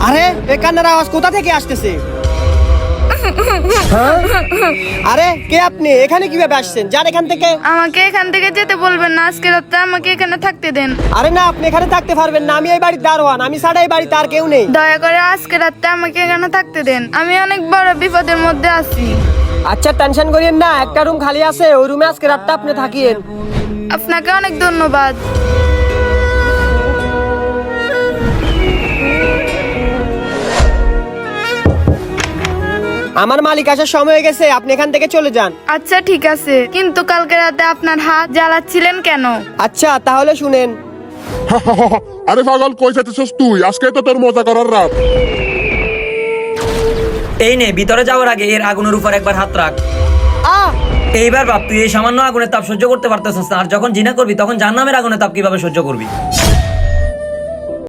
আরে এই কান্নার আওয়াজ কোথা থেকে আসতেছে? আরে কে আপনি? এখানে কিভাবে আসছেন? যান এখান থেকে। আমাকে এখান থেকে যেতে বলবেন না, আজকে রাতে আমাকে এখানে থাকতে দেন। আরে না, আপনি এখানে থাকতে পারবেন না। আমি এই বাড়ির দারোয়ান। আমি ছাড়া এই বাড়িতে আর কেউ নেই। দয়া করে আজকে রাতে আমাকে এখানে থাকতে দেন, আমি অনেক বড় বিপদের মধ্যে আছি। আচ্ছা, টেনশন করিয়েন না, একটা রুম খালি আছে, ওই রুমে আজকে রাতটা আপনি থাকিয়েন। আপনাকে অনেক ধন্যবাদ। আমার মালিক আসার সময় হয়ে গেছে, আপনি এখান থেকে চলে যান। আচ্ছা ঠিক আছে, কিন্তু কালকে রাতে আপনার হাত জ্বালাচ্ছিলেন কেন? আচ্ছা তাহলে শুনেন। আরে পাগল, কই যাচ্ছিস তুই? আজকে তো তোর মজা করার রাত। এই নে, ভিতরে যাওয়ার আগে এর আগুনের উপর একবার হাত রাখ। এইবার ভাব, তুই এই সামান্য আগুনের তাপ সহ্য করতে পারতেছিস না, আর যখন জিনা করবি তখন জাহান্নামের আগুনের তাপ কিভাবে সহ্য করবি?